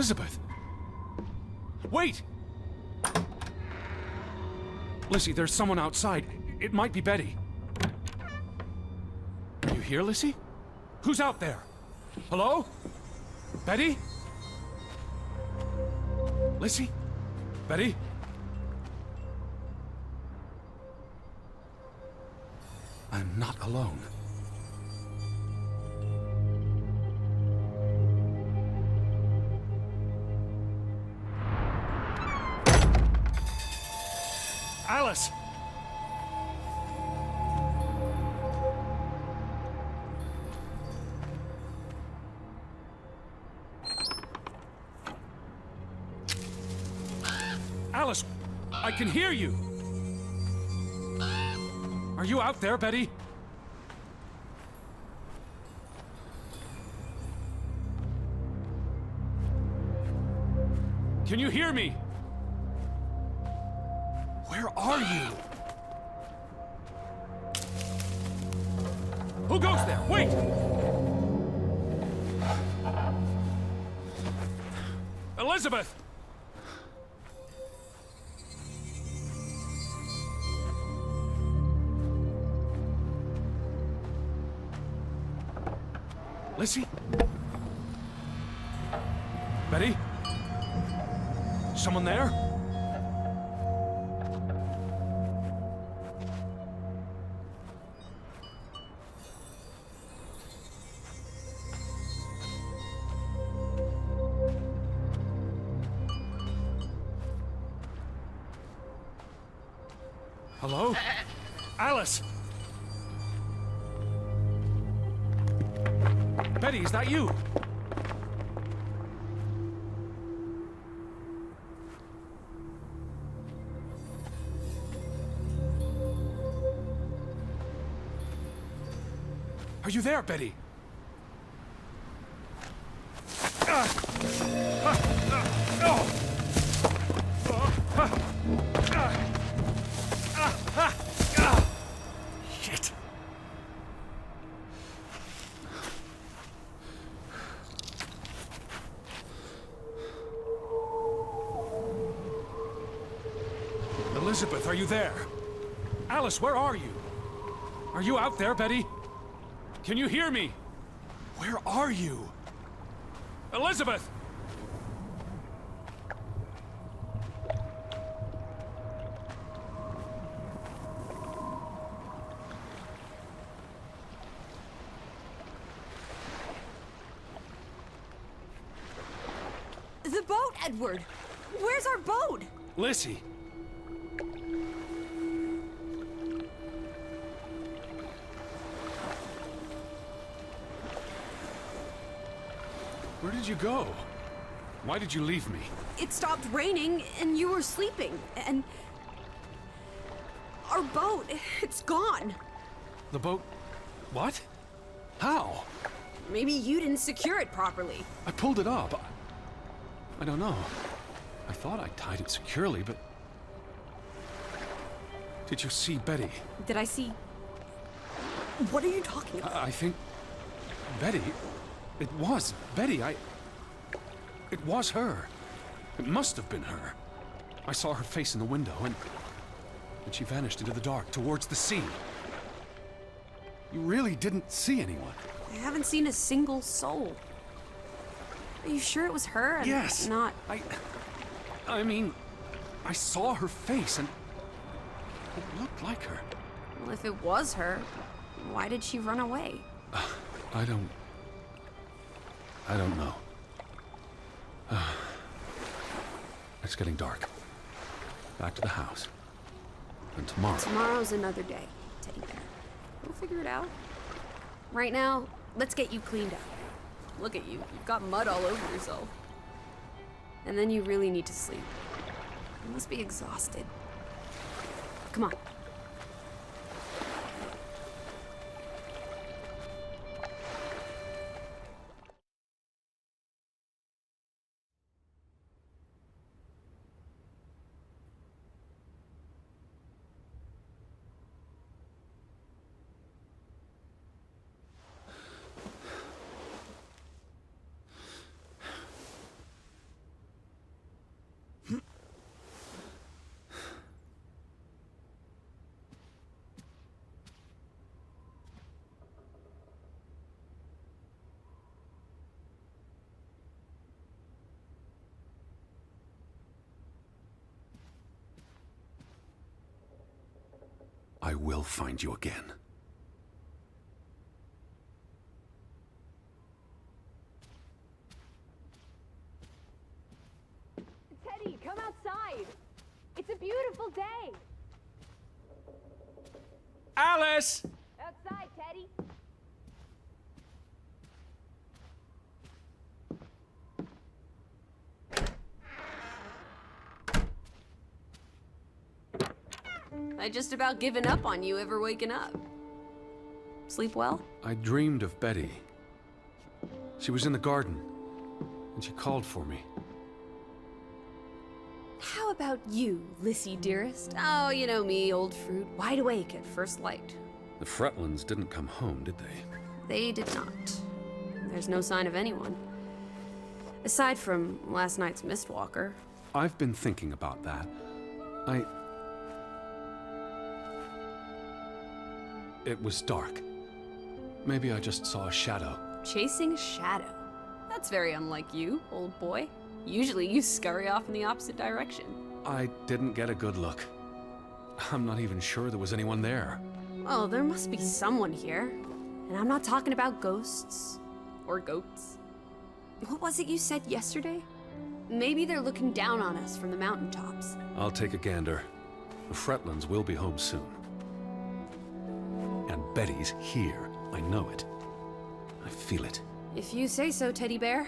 Elizabeth! Wait! Lissy, there's someone outside. It might be Betty. Are you here, Lissy? Who's out there? Hello? Betty? Lissy? Betty? I'm not alone. Alice! Alice, I can hear you! Are you out there, Betty? Can you hear me? Where are you? Who goes there? Wait! Elizabeth! Lissy? Betty? Someone there? Hello? Alice! Betty, is that you? Are you there, Betty? Shit. Elizabeth, are you there? Alice, where are you? Are you out there, Betty? Can you hear me? Where are you? Elizabeth! The boat, Edward! Where's our boat? Lissy! Where did you go? Why did you leave me? It stopped raining and you were sleeping, and our boat, it's gone. The boat... What? How? Maybe you didn't secure it properly. I pulled it up. I don't know. I thought I tied it securely, but... Did you see Betty? Did I see... What are you talking about? I think... Betty? It was Betty. It was her. It must have been her. I saw her face in the window, and she vanished into the dark, towards the sea. You really didn't see anyone? I haven't seen a single soul. Are you sure it was her and Yes. not... I mean, I saw her face, and it looked like her. Well, if it was her, why did she run away? I don't know. It's getting dark. Back to the house. And tomorrow... Tomorrow's another day, Teddy Bear. We'll figure it out. Right now, let's get you cleaned up. Look at you. You've got mud all over yourself. And then you really need to sleep. You must be exhausted. Come on. I will find you again. Teddy, come outside. It's a beautiful day. Alice! Outside, Teddy. I just about given up on you ever waking up. Sleep well? I dreamed of Betty. She was in the garden, and she called for me. How about you, Lissy dearest? Oh, you know me, old fruit, wide awake at first light. The Fretlands didn't come home, did they? They did not. There's no sign of anyone. Aside from last night's Mistwalker. I've been thinking about that. It was dark. Maybe I just saw a shadow. Chasing a shadow? That's very unlike you, old boy. Usually you scurry off in the opposite direction. I didn't get a good look. I'm not even sure there was anyone there. Oh, there must be someone here. And I'm not talking about ghosts. Or goats. What was it you said yesterday? Maybe they're looking down on us from the mountaintops. I'll take a gander. The Fretlands will be home soon. And Betty's here. I know it. I feel it. If you say so, teddy bear.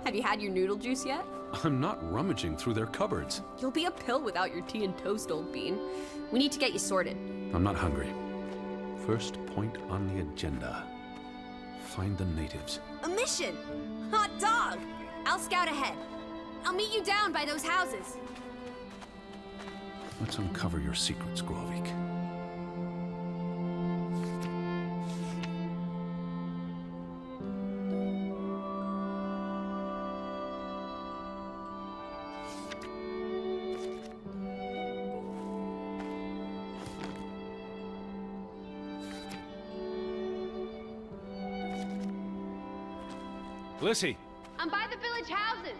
Have you had your noodle juice yet? I'm not rummaging through their cupboards. You'll be a pill without your tea and toast, old bean. We need to get you sorted. I'm not hungry. First point on the agenda. Find the natives. A mission! Hot dog! I'll scout ahead. I'll meet you down by those houses. Let's uncover your secrets, Grovik. Lissy! I'm by the village houses.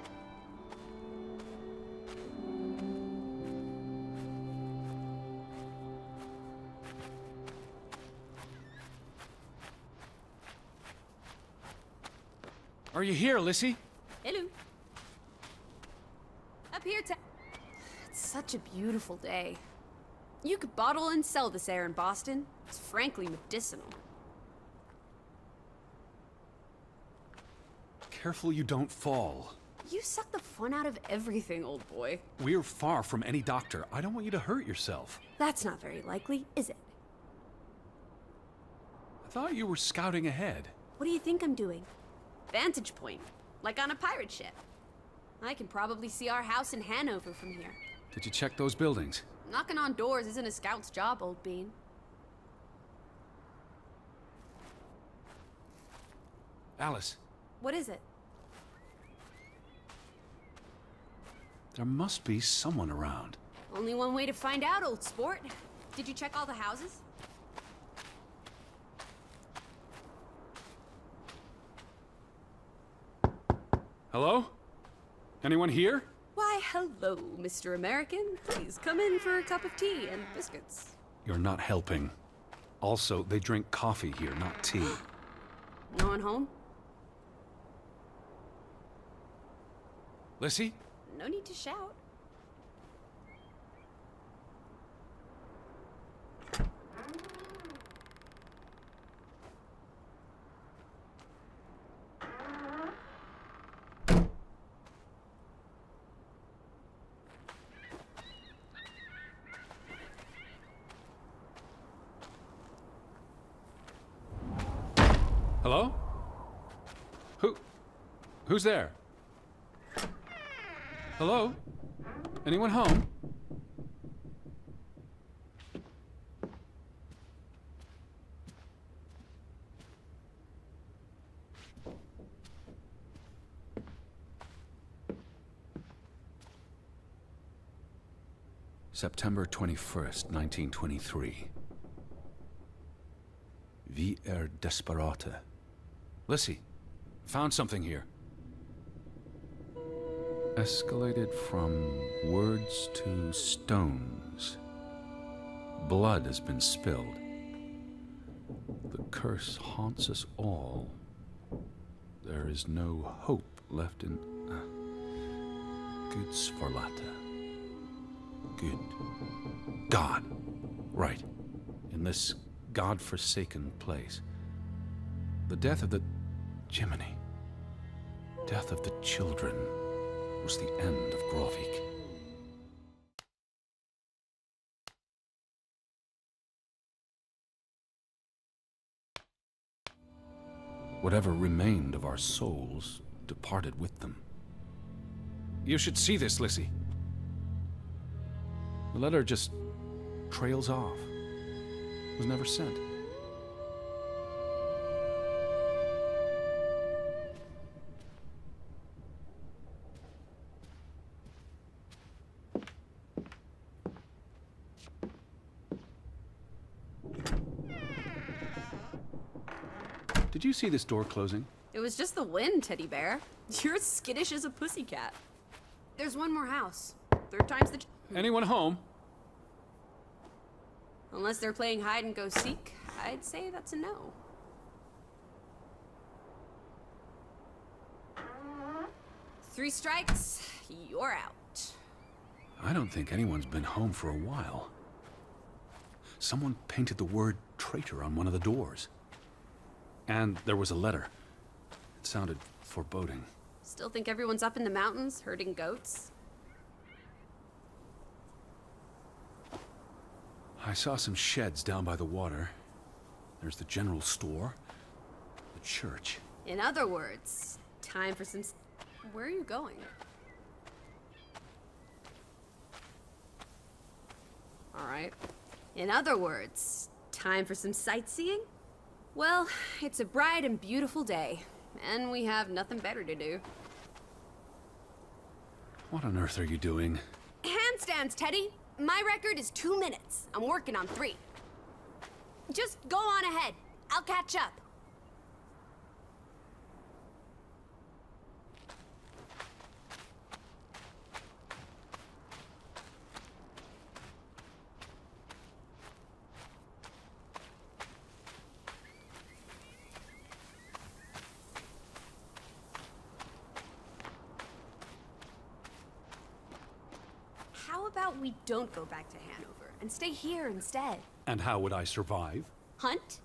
Are you here, Lissy? Hello. Up here, It's such a beautiful day. You could bottle and sell this air in Boston. It's frankly medicinal. Careful you don't fall. You suck the fun out of everything, old boy. We're far from any doctor. I don't want you to hurt yourself. That's not very likely, is it? I thought you were scouting ahead. What do you think I'm doing? Vantage point, like on a pirate ship. I can probably see our house in Hanover from here. Did you check those buildings? Knocking on doors isn't a scout's job, old bean. Alice, What is it? there must be someone around. Only one way to find out, old sport. Did you check all the houses? Hello? Anyone here? Why, hello, Mr. American. Please come in for a cup of tea and biscuits. You're not helping. Also, they drink coffee here, not tea. No one home? Lissy? No need to shout. Hello? Who's there? Hello? Anyone home? September 21st, 1923. Vi desperate. Lissy, found something here. Escalated from words to stones. Blood has been spilled. The curse haunts us all. There is no hope left in Gudsforlata. Good. God. Right. In this God-forsaken place. The death of the Jiminy. Death of the children was the end of Grovik. Whatever remained of our souls departed with them. You should see this, Lissy. The letter just trails off. Was never sent. Did you see this door closing? It was just the wind, teddy bear. You're as skittish as a pussycat. There's one more house. Third time's the... Anyone home? Unless they're playing hide and go seek, I'd say that's a no. Three strikes, you're out. I don't think anyone's been home for a while. Someone painted the word traitor on one of the doors. And there was a letter. It sounded foreboding. Still think everyone's up in the mountains, herding goats? I saw some sheds down by the water. There's the general store, the church. In other words, time for some... Where are you going? All right. In other words, time for some sightseeing? Well, it's a bright and beautiful day, and we have nothing better to do. What on earth are you doing? Handstands, Teddy! My record is 2 minutes. I'm working on 3. Just go on ahead. I'll catch up. How about we don't go back to Hanover and stay here instead? And how would I survive? Hunt?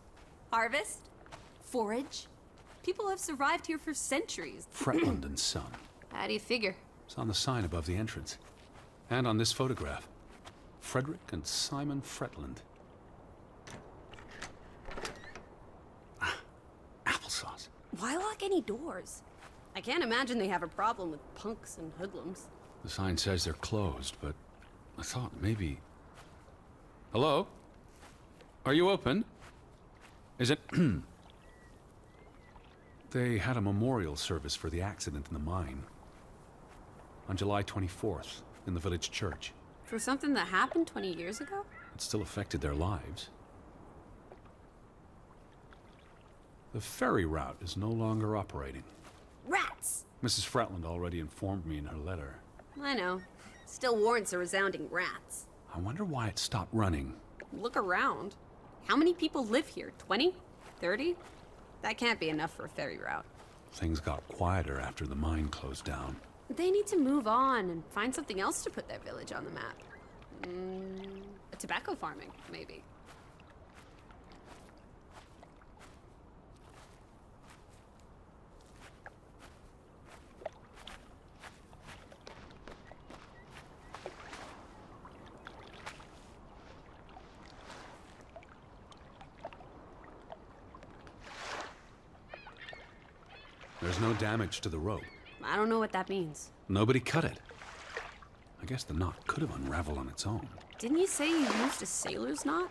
Harvest? Forage? People have survived here for centuries. Fretland and Son. How do you figure? It's on the sign above the entrance. And on this photograph. Frederick and Simon Fretland. Applesauce. Why lock any doors? I can't imagine they have a problem with punks and hoodlums. The sign says they're closed, but I thought maybe... Hello? Are you open? Is it... They had a memorial service for the accident in the mine. On July 24th, in the village church. For something that happened 20 years ago? It still affected their lives. The ferry route is no longer operating. Rats! Mrs. Fretland already informed me in her letter. I know. Still warrants a resounding rats. I wonder why it stopped running. Look around. How many people live here? 20? 30? That can't be enough for a ferry route. Things got quieter after the mine closed down. They need to move on and find something else to put their village on the map. Tobacco farming, maybe. There's no damage to the rope. I don't know what that means. Nobody cut it. I guess the knot could have unraveled on its own. Didn't you say you used a sailor's knot?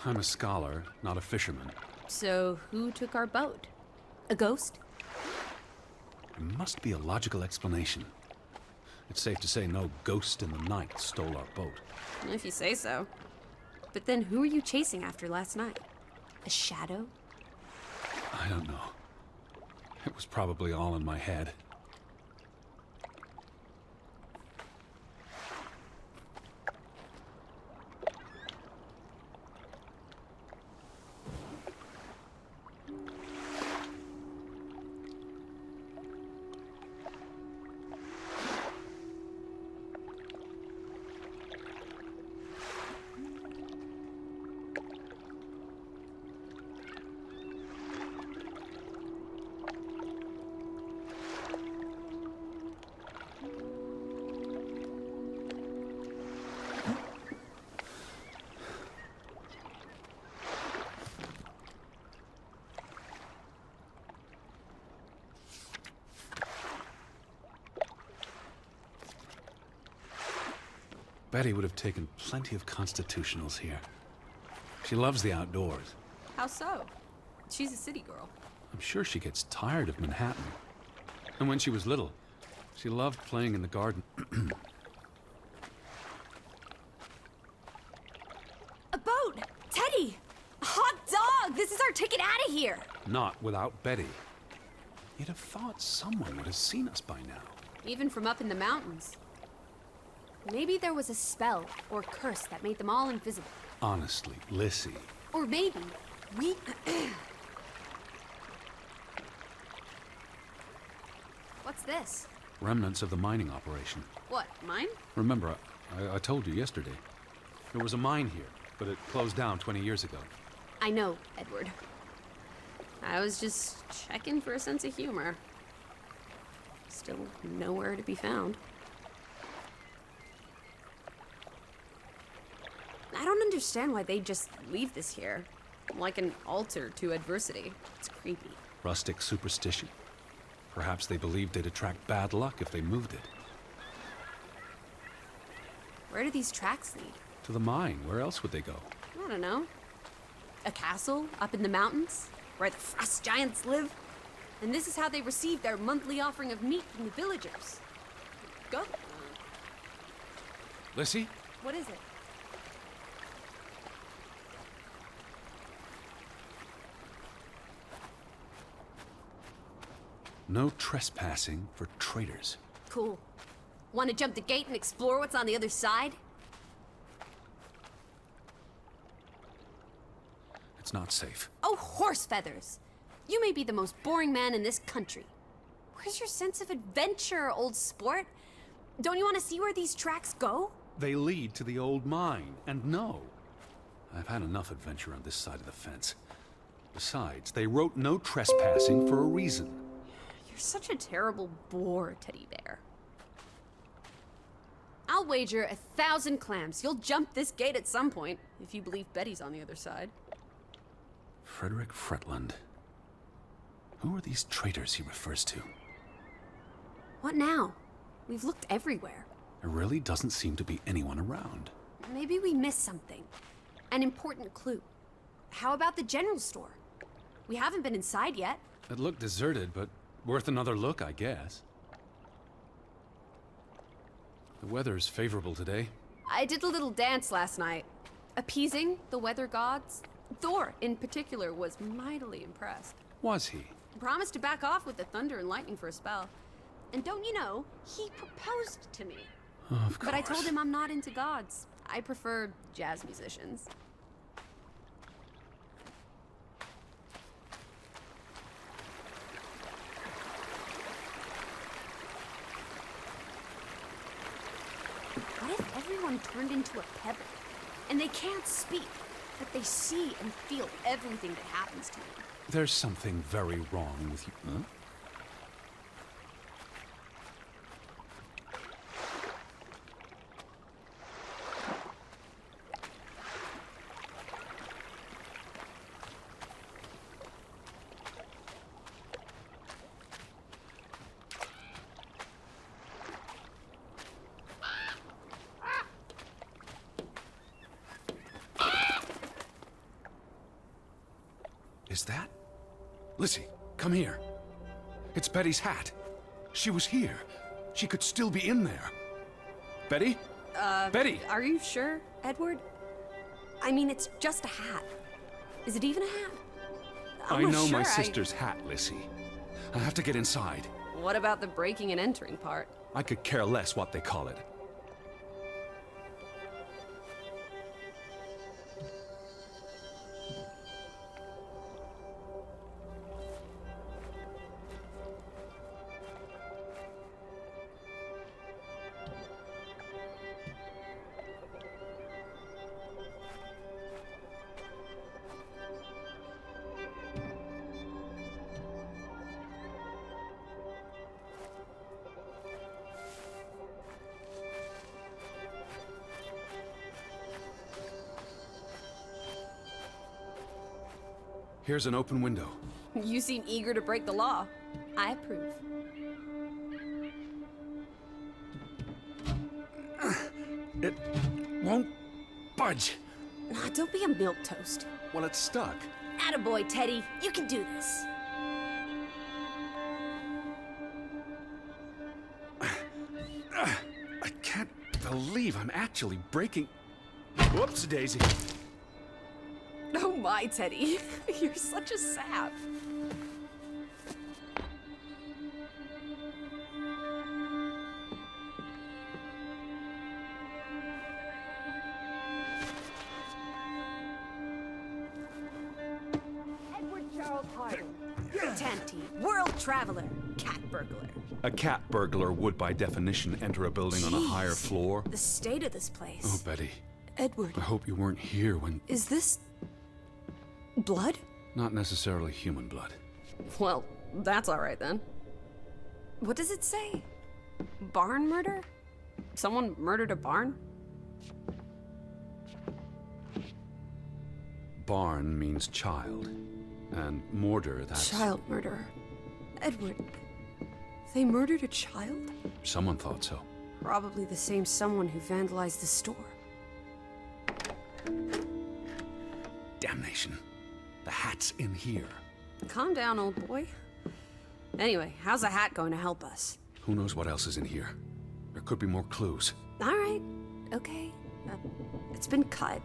I'm a scholar, not a fisherman. So who took our boat? A ghost? There must be a logical explanation. It's safe to say no ghost in the night stole our boat. If you say so. But then who were you chasing after last night? A shadow? I don't know. It was probably all in my head. Betty would have taken plenty of constitutionals here. She loves the outdoors. How so? She's a city girl. I'm sure she gets tired of Manhattan. And when she was little, she loved playing in the garden. A boat! Teddy! A hot dog! This is our ticket out of here! Not without Betty. You'd have thought someone would have seen us by now. Even from up in the mountains. Maybe there was a spell or curse that made them all invisible. Honestly, Lissy. Or maybe we... What's this? Remnants of the mining operation. What, mine? Remember, I told you yesterday. There was a mine here, but it closed down 20 years ago. I know, Edward. I was just checking for a sense of humor. Still nowhere to be found. I don't understand why they just leave this here. Like an altar to adversity. It's creepy. Rustic superstition. Perhaps they believed they'd attract bad luck if they moved it. Where do these tracks lead? To the mine. Where else would they go? I don't know. A castle up in the mountains? Where the frost giants live? And this is how they receive their monthly offering of meat from the villagers. Go. Lissy? What is it? No trespassing for traitors. Cool. Want to jump the gate and explore what's on the other side? It's not safe. Oh, horse feathers! You may be the most boring man in this country. Where's your sense of adventure, old sport? Don't you want to see where these tracks go? They lead to the old mine, and no. I've had enough adventure on this side of the fence. Besides, they wrote no trespassing for a reason. You're such a terrible bore, Teddy Bear. I'll wager 1,000 clams you'll jump this gate at some point, if you believe Betty's on the other side. Frederick Fretland. Who are these traitors he refers to? What now? We've looked everywhere. There really doesn't seem to be anyone around. Maybe we missed something. An important clue. How about the general store? We haven't been inside yet. It looked deserted, but worth another look, I guess. The weather's favorable today. I did a little dance last night, appeasing the weather gods. Thor, in particular, was mightily impressed. Was he? Promised to back off with the thunder and lightning for a spell. And don't you know, he proposed to me. Oh, of course. But I told him I'm not into gods. I prefer jazz musicians. What if everyone turned into a pebble? And they can't speak, but they see and feel everything that happens to them. There's something very wrong with you. Huh? Is that? Lissy, come here. It's Betty's hat. She was here. She could still be in there. Betty? Betty! Are you sure, Edward? I mean, it's just a hat. Is it even a hat? I know my sure sister's hat, Lissy. I have to get inside. What about the breaking and entering part? I could care less what they call it. Here's an open window. You seem eager to break the law. I approve. It won't budge. Nah, don't be a milquetoast. Well, it's stuck. Attaboy, Teddy. You can do this. I can't believe I'm actually breaking... Whoops, Daisy. Oh my, Teddy. You're such a sap. Edward Charles Harding. Tanty, world traveler, cat burglar. A cat burglar would, by definition, enter a building on a higher Jeez, floor. The state of this place. Oh, Betty. Edward, I hope you weren't here when... is this... blood? Not necessarily human blood. Well, that's alright then. What does it say? Barn murder? Someone murdered a barn? Barn means child. And mortar, that's... Child murder. Edward, they murdered a child? Someone thought so. Probably the same someone who vandalized the store. Damnation. The hat's in here. Calm down, old boy. Anyway, how's a hat going to help us? Who knows what else is in here? There could be more clues. Alright, okay. It's been cut.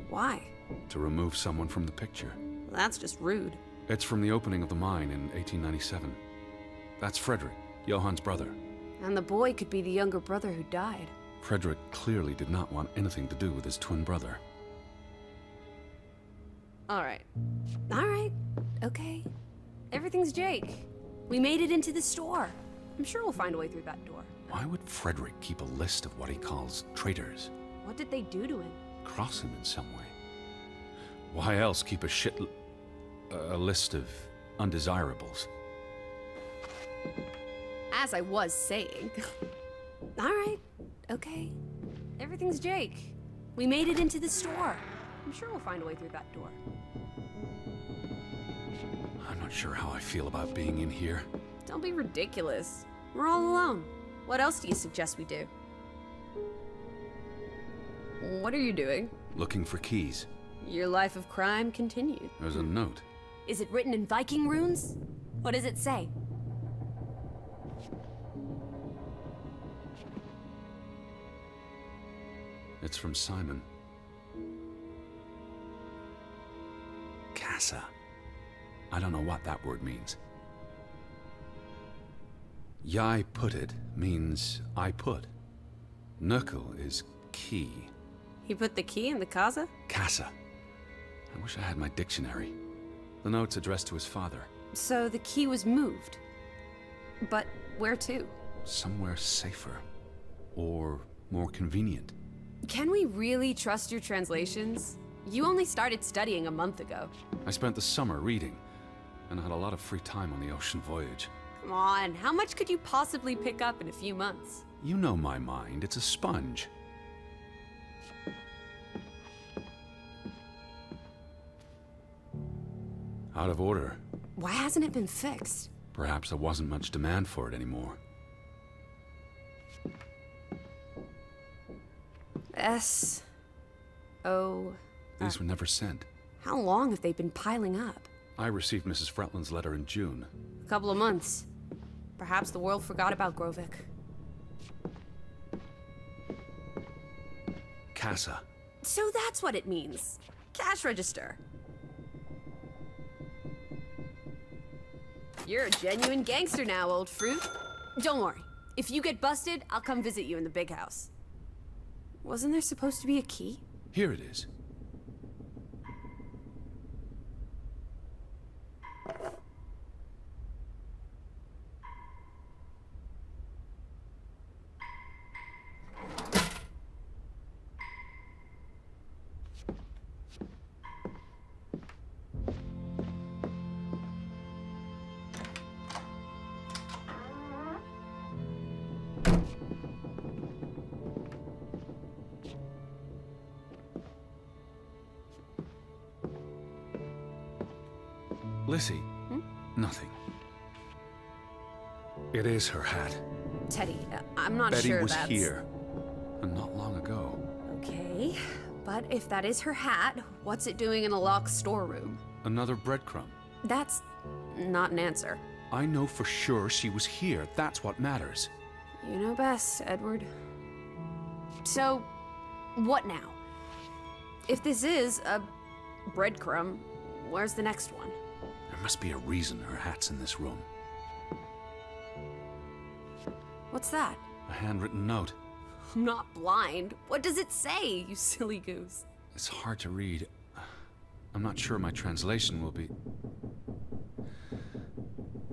Why? To remove someone from the picture. That's just rude. It's from the opening of the mine in 1897. That's Frederick, Johann's brother. And the boy could be the younger brother who died. Frederick clearly did not want anything to do with his twin brother. Alright. Alright, okay. Everything's Jake. We made it into the store. I'm sure we'll find a way through that door. Why would Frederick keep a list of what he calls traitors? What did they do to him? Cross him in some way? Why else keep a list of undesirables? As I was saying. Alright, okay. Everything's Jake. We made it into the store. I'm sure we'll find a way through that door. I'm not sure how I feel about being in here. Don't be ridiculous. We're all alone. What else do you suggest we do? What are you doing? Looking for keys. Your life of crime continued. There's a note. Is it written in Viking runes? What does it say? It's from Simon. Casa. I don't know what that word means. Yai put it means I put. Knuckle is key. He put the key in the casa? Casa. I wish I had my dictionary. The note's addressed to his father. So the key was moved. But where to? Somewhere safer. Or more convenient. Can we really trust your translations? You only started studying a month ago. I spent the summer reading, and I had a lot of free time on the ocean voyage. Come on, how much could you possibly pick up in a few months? You know my mind, it's a sponge. Out of order. Why hasn't it been fixed? Perhaps there wasn't much demand for it anymore. S-O... These were never sent. How long have they been piling up? I received Mrs. Fretland's letter in June. A couple of months. Perhaps the world forgot about Grovik. Casa. So that's what it means. Cash register. You're a genuine gangster now, old fruit. Don't worry. If you get busted, I'll come visit you in the big house. Wasn't there supposed to be a key? Here it is. Lissy. Nothing. It is her hat. Teddy, I'm not Betty sure was that's... here. and not long ago. Okay, but if that is her hat, what's it doing in a locked storeroom? Another breadcrumb. That's not an answer. I know for sure she was here. That's what matters. You know best, Edward. So, what now? If this is a breadcrumb, where's the next one? There must be a reason her hat's in this room. What's that? A handwritten note. I'm not blind. What does it say, you silly goose? It's hard to read. I'm not sure my translation will be...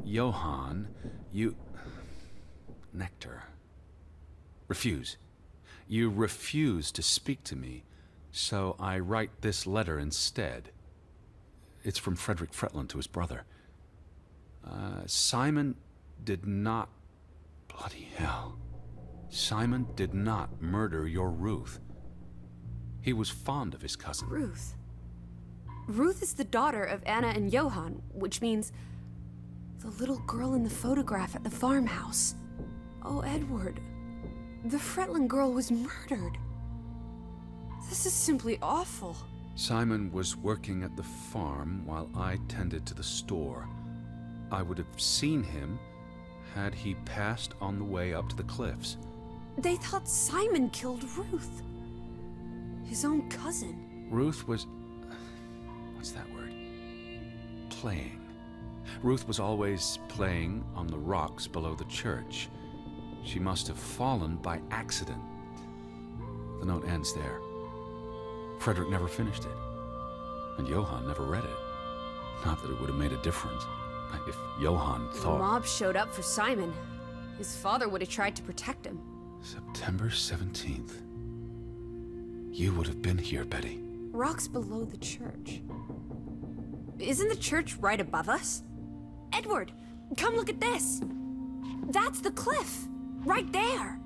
Johann, you... Nectar. Refuse. You refuse to speak to me, so I write this letter instead. It's from Frederick Fretland to his brother. Simon did not... Bloody hell. Simon did not murder your Ruth. He was fond of his cousin. Ruth. Ruth is the daughter of Anna and Johann, which means the little girl in the photograph at the farmhouse. Oh, Edward. The Fretland girl was murdered. This is simply awful. Simon was working at the farm while I tended to the store. I would have seen him had he passed on the way up to the cliffs. They thought Simon killed Ruth. His own cousin. Ruth was... What's that word? Playing. Ruth was always playing on the rocks below the church. She must have fallen by accident. The note ends there. Frederick never finished it. And Johann never read it. Not that it would have made a difference. If Johann The thought... mob showed up for Simon. His father would have tried to protect him. September 17th. You would have been here, Betty. Rocks below the church. Isn't the church right above us? Edward, come look at this. That's the cliff. Right there.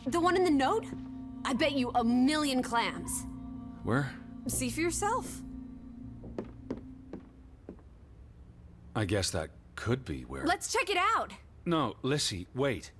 The one in the note? I bet you 1,000,000 clams. Where? See for yourself. I guess that could be where... Let's check it out. No, Lissy, wait.